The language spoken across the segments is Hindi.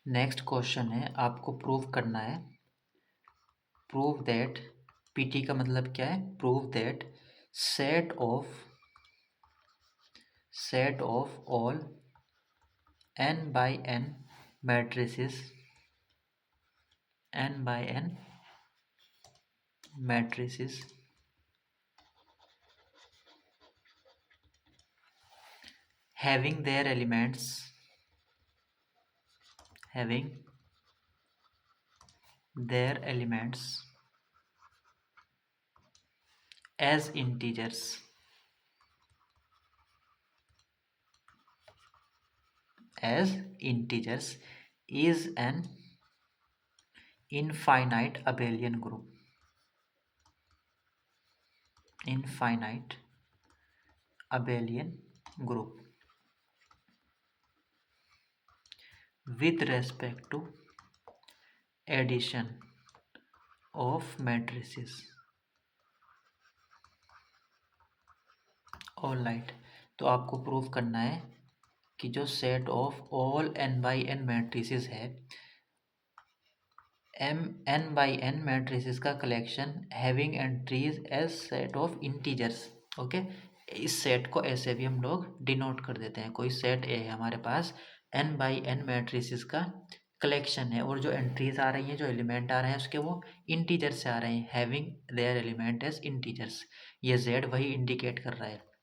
नेक्स्ट क्वेश्चन है, आपको प्रूव करना है, प्रूव दैट, पीटी का मतलब क्या है, prove that set of all n by n matrices having their elements as integers is an infinite abelian group with respect to addition of matrices. All right, तो आपको प्रूव करना है कि जो set of all n by n matrices है, n बाई n मैट्रिसेस का collection having entries as set of integers. Okay, इस सेट को ऐसे भी हम लोग डिनोट कर देते हैं। कोई सेट ए है हमारे पास, n बाई n मैट्रिसेस का कलेक्शन है, और जो एंट्रीज आ रही हैं, जो एलिमेंट आ रहे हैं उसके, वो इंटीजर से आ रहे हैं, having their element as integers. ये z वही इंडिकेट कर रहा है।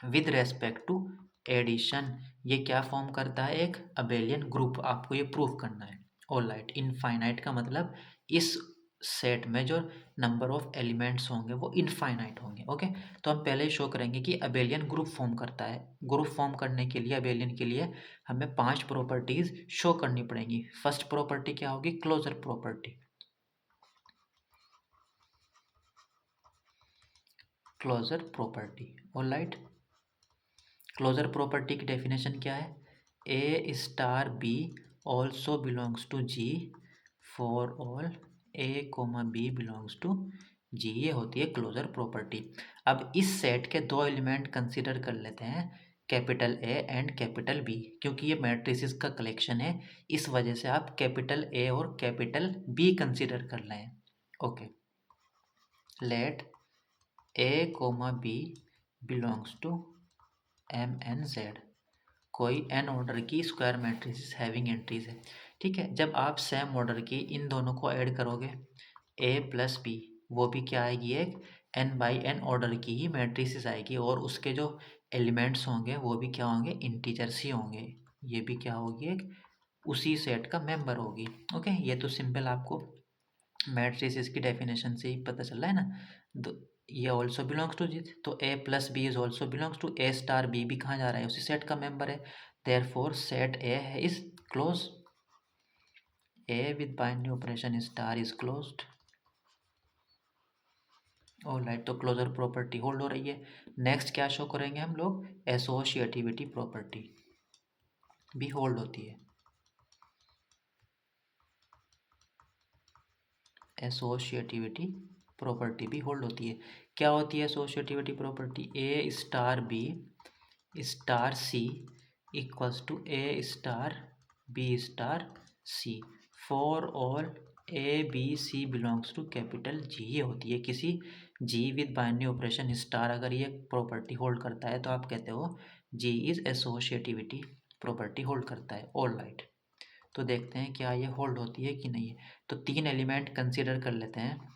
विद रेस्पेक्ट टू एडिशन, ये क्या फॉर्म करता है, एक अबेलियन ग्रुप। आपको ये प्रूव करना है। ऑल राइट, इनफाइनाइट का मतलब इस सेट में जो नंबर ऑफ एलिमेंट्स होंगे वो इनफाइनाइट होंगे। ओके, तो हम पहले ही शो करेंगे कि अबेलियन ग्रुप फॉर्म करता है। ग्रुप फॉर्म करने के लिए, अबेलियन के लिए हमें 5 प्रॉपर्टीज शो करनी पड़ेंगी। फर्स्ट प्रॉपर्टी क्या होगी, closure property. Closure property, all right. Closure property की डेफिनेशन क्या है, A star B also belongs to G for all A comma B belongs to G, ये होती है क्लोजर प्रॉपर्टी। अब इस सेट के दो एलिमेंट कंसिडर कर लेते हैं, capital A and capital B, क्योंकि ये मैट्रिसेस का कलेक्शन है, इस वजह से आप कैपिटल ए और कैपिटल बी कंसिडर कर लें। Okay, let A comma B belongs to M N Z, कोई एन ऑर्डर की स्क्वायर मैट्रिसेस हैविंग एंट्रीज है। ठीक है, जब आप सेम ऑर्डर की इन दोनों को ऐड करोगे, ए प्लस बी, वो भी क्या आएगी, एक एन बाई एन ऑर्डर की ही मैट्रिसेस आएगी, और उसके जो एलिमेंट्स होंगे वो भी क्या होंगे, इंटीजर्स ही होंगे। ये भी क्या होगी, एक उसी सेट का मेंबर होगी। ओके, ये तो सिंपल आपको मैट्रिसेस की डेफिनेशन से ही पता चल रहा है ना। ये ऑल्सो बिलोंग्स टू जी, तो A plus B is also belongs to A star B, भी कहाँ जा रहा है, उसी सेट का मेंबर है। देयरफॉर सेट ए है is close, A with binary operation star is closed. All right, तो क्लोजर प्रॉपर्टी होल्ड हो रही है। नेक्स्ट क्या शो करेंगे हम लोग, एसोशिएटिविटी प्रॉपर्टी भी होल्ड होती है। एसोशिएटिविटी प्रॉपर्टी भी होल्ड होती है। क्या होती है associativity property, A star B star C equals to A star B star C for all A B C belongs to capital G. ये होती है किसी G with binary operation star, अगर ये प्रॉपर्टी होल्ड करता है तो आप कहते हो जी इज एसोशिएटिविटी प्रॉपर्टी होल्ड करता है। ऑल राइट, तो देखते हैं क्या ये होल्ड होती है कि नहीं है। तो 3 एलिमेंट कंसीडर कर लेते हैं।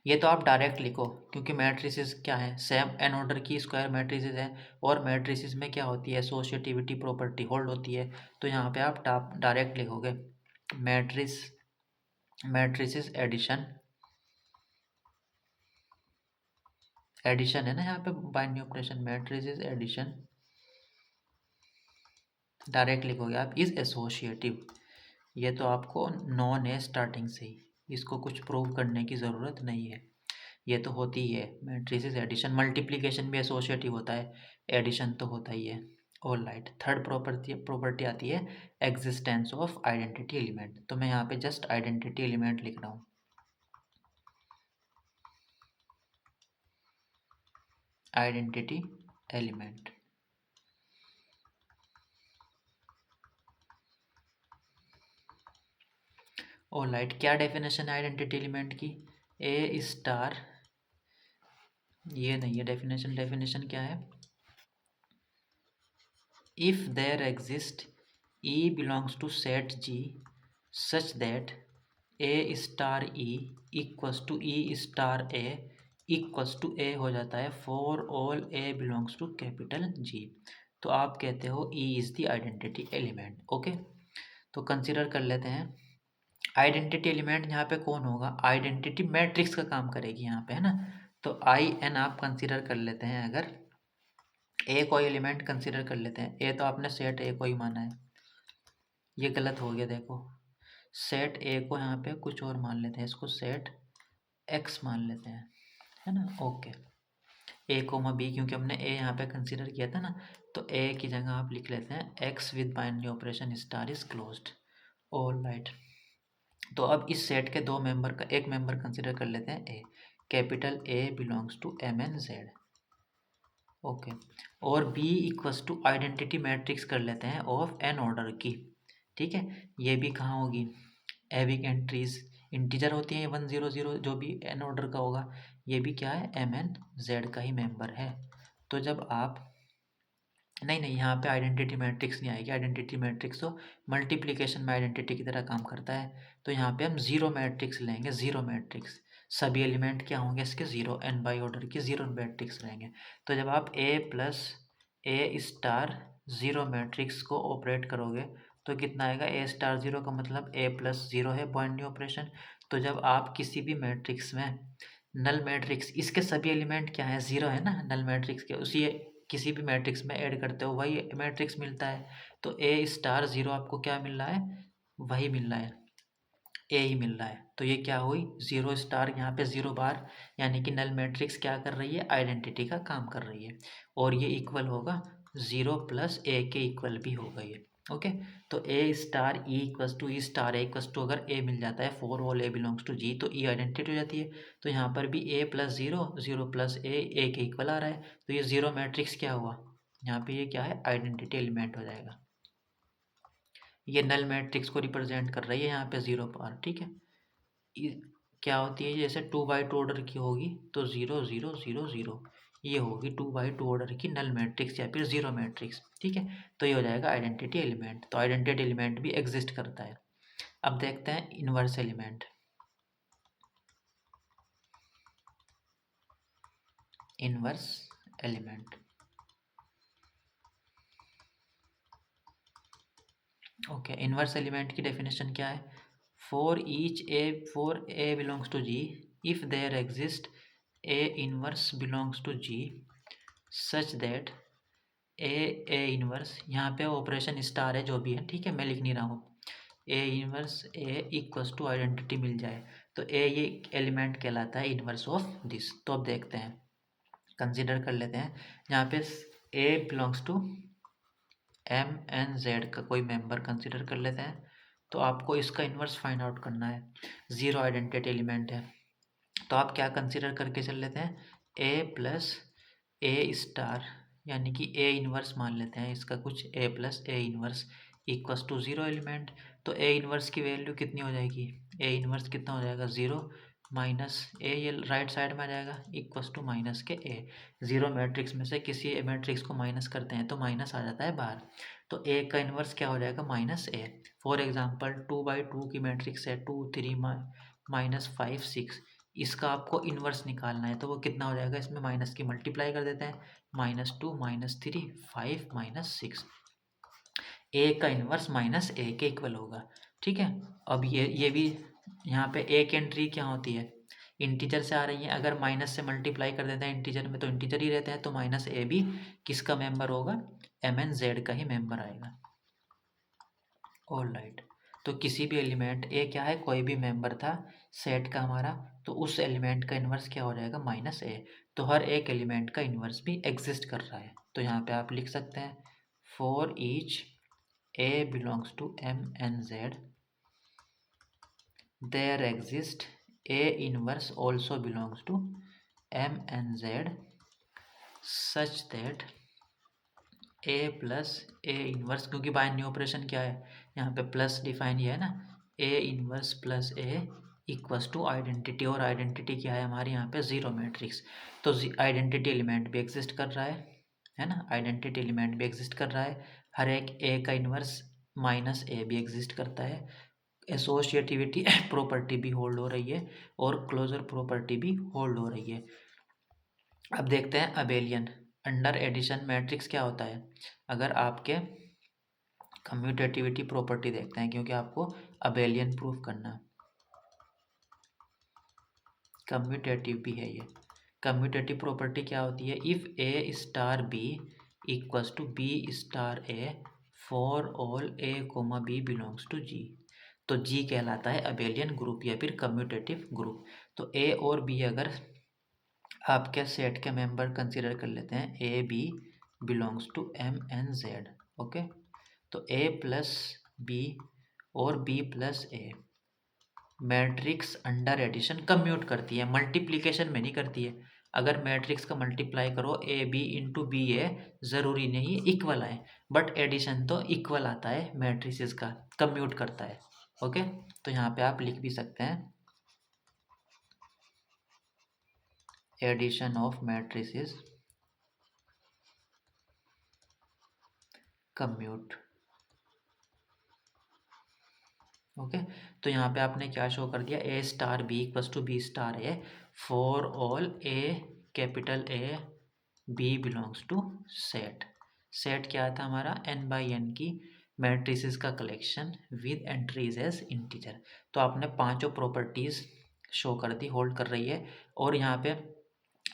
ये तो आप डायरेक्ट लिखो, क्योंकि मैट्रिसेस क्या है, सेम एन ऑर्डर की स्क्वायर मैट्रिसेस है, और मैट्रिसेस में क्या होती है, एसोशिएटिविटी प्रॉपर्टी होल्ड होती है। तो यहाँ पे आप डायरेक्ट लिखोगे मैट्रिसेस एडिशन, एडिशन है ना यहाँ पे binary operation, matrices addition direct लिखोगे आप, इज एसोशिएटिव। ये तो आपको नॉन है स्टार्टिंग से ही, इसको कुछ प्रूव करने की ज़रूरत नहीं है, ये तो होती ही है। मैट्रिसेस एडिशन, मल्टीप्लिकेशन भी एसोशिएटिव होता है, एडिशन तो होता ही है। ऑल राइट, थर्ड प्रॉपर्टी आती है एग्जिस्टेंस ऑफ आइडेंटिटी एलिमेंट। तो मैं यहाँ पे जस्ट आइडेंटिटी एलिमेंट लिख रहा हूँ, आइडेंटिटी एलिमेंट। और लाइट क्या डेफिनेशन है आइडेंटिटी एलिमेंट की? ए स्टार, ये नहीं है डेफिनेशन। डेफिनेशन क्या है? If there exist E belongs to set G such that A star E equals to E star A equals to A हो जाता है for all A belongs to capital G. तो आप कहते हो E is the identity element. Okay, तो कंसिडर कर लेते हैं आइडेंटिटी एलिमेंट। यहाँ पे कौन होगा? आइडेंटिटी मैट्रिक्स का काम करेगी यहाँ पे, है ना। तो आई एन आप कंसिडर कर लेते हैं। अगर ए कोई एलिमेंट कंसिडर कर लेते हैं, ए तो आपने सेट ए को ही माना है, ये गलत हो गया। देखो, सेट ए को यहाँ पे कुछ और मान लेते हैं, इसको सेट एक्स मान लेते हैं, है ना। ओके, ए कोमा बी, क्योंकि हमने ए यहाँ पे कंसिडर किया था ना, तो ए की जगह आप लिख लेते हैं x with binary operation star is closed. All right, तो अब इस सेट के दो मेंबर का एक मेंबर कंसिडर कर लेते हैं A. Capital A belongs to M N Z. Okay, और B equals to identity matrix कर लेते हैं ऑफ एन ऑर्डर की। ठीक है, ये भी कहाँ होगी? एविक एंट्रीज इंटीजर होती हैं 100, जो भी एन ऑर्डर का होगा, ये भी क्या है? एम एन जेड का ही मेंबर है। तो जब आप नहीं, यहाँ पे आइडेंटिटी मैट्रिक्स नहीं आएगी। आइडेंटिटी मैट्रिक्स तो मल्टीप्लिकेशन में आइडेंटिटी की तरह काम करता है। तो यहाँ पे हम जीरो मैट्रिक्स लेंगे। जीरो मैट्रिक्स, सभी एलिमेंट क्या होंगे इसके? जीरो, एन बाई ऑर्डर की जीरो मैट्रिक्स रहेंगे। तो जब आप ए प्लस ए स्टार जीरो मैट्रिक्स को ऑपरेट करोगे तो कितना आएगा? ए स्टार जीरो का मतलब ए प्लस जीरो है, बाइनरी ऑपरेशन। तो जब आप किसी भी मैट्रिक्स में नल मैट्रिक्स, इसके सभी एलिमेंट क्या है? जीरो है ना, नल मैट्रिक्स के, उसी किसी भी मैट्रिक्स में ऐड करते हो वही मैट्रिक्स मिलता है। तो ए स्टार जीरो आपको क्या मिल रहा है? वही मिल रहा है, ए ही मिल रहा है। तो ये क्या हुई? जीरो स्टार, यहाँ पे जीरो बार, यानी कि नल मैट्रिक्स क्या कर रही है? आइडेंटिटी का काम कर रही है। और ये इक्वल होगा जीरो प्लस ए के इक्वल भी होगा ये। ओके, तो A star E equals to E star A equals to, अगर ए मिल जाता है for all A belongs to G, तो ई आइडेंटिटी हो जाती है। तो यहाँ पर भी ए प्लस जीरो, जीरो प्लस ए के इक्वल आ रहा है। तो ये जीरो मैट्रिक्स क्या हुआ? यहाँ पे ये क्या है? आइडेंटिटी एलिमेंट हो जाएगा। ये नल मैट्रिक्स को रिप्रेजेंट कर रही है यहाँ पे जीरो पार। ठीक है, क्या होती है? जैसे 2x2 ऑर्डर की होगी तो 0 0 0 0, ये होगी 2x2 ऑर्डर की नल मैट्रिक्स या फिर जीरो मैट्रिक्स। ठीक है, तो ये हो जाएगा आइडेंटिटी एलिमेंट। तो आइडेंटिटी एलिमेंट भी एग्जिस्ट करता है। अब देखते हैं inverse element. Inverse element, okay, inverse element की डेफिनेशन क्या है? For A belongs to G if there exist A inverse belongs to G such that A inverse, यहाँ पे ऑपरेशन स्टार है जो भी है, ठीक है, मैं लिख नहीं रहा हूँ। A inverse A equals to identity मिल जाए तो ए ये एलिमेंट कहलाता है इनवर्स ऑफ दिस। तो अब देखते हैं, कंसिडर कर लेते हैं। यहाँ पे A belongs to M N Z का कोई मेंबर कंसिडर कर लेते हैं। तो आपको इसका इन्वर्स फाइंड आउट करना है। ज़ीरो आइडेंटिटी एलिमेंट है, तो आप क्या कंसिडर करके चल लेते हैं? ए प्लस ए स्टार, यानी कि ए इन्वर्स मान लेते हैं इसका कुछ, A plus A inverse equals to zero element. तो ए इन्वर्स की वैल्यू कितनी हो जाएगी? ए इन्वर्स कितना हो जाएगा? ज़ीरो माइनस ए, ये राइट साइड में आ जाएगा, इक्वस टू माइनस के ए। ज़ीरो मैट्रिक्स में से किसी मैट्रिक्स को माइनस करते हैं तो माइनस आ जाता है बाहर। तो ए का इन्वर्स क्या हो जाएगा? Minus A. For example 2x2 की मैट्रिक्स है 2 3 माइनस 5 6, इसका आपको इन्वर्स निकालना है तो वो कितना हो जाएगा? इसमें माइनस की मल्टीप्लाई कर देते हैं, -2 -3 5 -6, ए का इन्वर्स माइनस ए के इक्वल होगा। ठीक है, अब ये भी यहाँ पे ए की एंट्री क्या होती है? इंटीजर से आ रही है, अगर माइनस से मल्टीप्लाई कर देते हैं इंटीजर में तो इंटीजर ही रहते हैं, तो माइनस ए भी किसका मेंबर होगा? एम एन जेड का ही मेंबर आएगा। ऑल राइट, तो किसी भी एलिमेंट ए क्या है? कोई भी मेंबर था सेट का हमारा, तो उस एलिमेंट का इन्वर्स क्या हो जाएगा? माइनस ए। तो हर एक एलिमेंट का इन्वर्स भी एग्जिस्ट कर रहा है। तो यहाँ पे आप लिख सकते हैं for each A belongs to M and Z, there exist A inverse also belongs to M and Z such that A plus A inverse, क्योंकि बाइनरी ऑपरेशन क्या है? यहाँ पे प्लस डिफाइन किया है ना, A inverse plus A equals to identity, और आइडेंटिटी क्या है हमारे यहाँ पे जीरो मैट्रिक्स। तो आइडेंटिटी एलिमेंट भी एग्जिस्ट कर रहा है ना, आइडेंटिटी एलिमेंट भी एग्जिस्ट कर रहा है, हर एक ए का इनवर्स माइनस ए भी एग्जिस्ट करता है, एसोसिएटिविटी प्रॉपर्टी भी होल्ड हो रही है और क्लोजर प्रॉपर्टी भी होल्ड हो रही है। अब देखते हैं अबेलियन अंडर एडिशन मैट्रिक्स क्या होता है। अगर आपके कम्यूटेटिविटी प्रॉपर्टी देखते हैं, क्योंकि आपको अबेलियन प्रूफ करना है, कम्यूटेटिव भी है ये। कम्यूटेटिव प्रॉपर्टी क्या होती है, if A star B equals to B star A for all A comma B belongs to G. तो जी कहलाता है अबेलियन ग्रुप या फिर कम्यूटेटिव ग्रुप। तो ए और बी अगर आपके सेट के मेंबर कंसीडर कर लेते हैं, A B belongs to M N Z, okay. तो ए प्लस बी और B plus A matrix under addition commute करती है, मल्टीप्लिकेशन में नहीं करती है। अगर मैट्रिक्स का मल्टीप्लाई करो ए बी इंटू बी ए, ज़रूरी नहीं इक्वल आए, बट एडिशन तो इक्वल आता है मैट्रिसेस का, कम्यूट करता है, ओके। तो यहाँ पे आप लिख भी सकते हैं addition of matrices commute, okay. तो यहाँ पे आपने क्या शो कर दिया, A star B equals to B star A for all A capital A B belongs to set. Set क्या था हमारा, n बाई n की मैट्रिसेस का collection with entries as integer. तो आपने पांचों प्रॉपर्टीज शो कर दी, होल्ड कर रही है। और यहाँ पे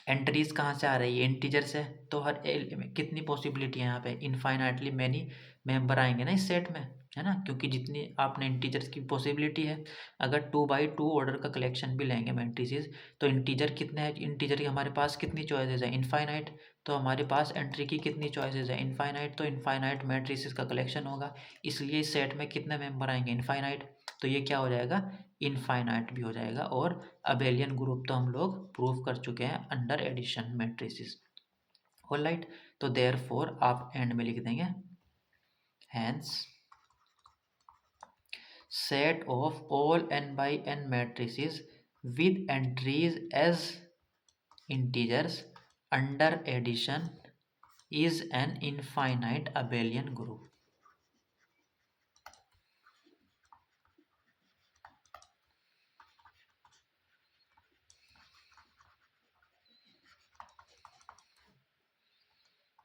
एंट्रीज कहाँ से आ रही है, इंटीजर से। तो हर कितनी पॉसिबिलिटी है यहाँ पे, इनफाइनाइटली मैनी मेंबर आएंगे ना इस सेट में, है ना, क्योंकि जितनी आपने इंटीजर्स की पॉसिबिलिटी है। अगर 2 बाई 2 ऑर्डर का कलेक्शन भी लेंगे मैट्रिसेस, तो इंटीजर कितने हैं, इंटीजर की हमारे पास कितनी चॉइसेस है, इनफाइनाइट। तो हमारे पास एंट्री की कितनी चॉइसेस है, इनफाइनाइट। तो इनफाइनाइट मैट्रिसेस का कलेक्शन होगा, इसलिए इस सेट में कितने मेंबर आएंगे, इनफाइनाइट। तो ये क्या हो जाएगा, इनफाइनाइट भी हो जाएगा। और अबेलियन ग्रुप तो हम लोग प्रूव कर चुके हैं अंडर एडिशन मैट्रिसेस, ऑलराइट। तो देयरफॉर आप एंड में लिख देंगे, hence set of all n by n matrices with entries as integers under addition is an infinite abelian group।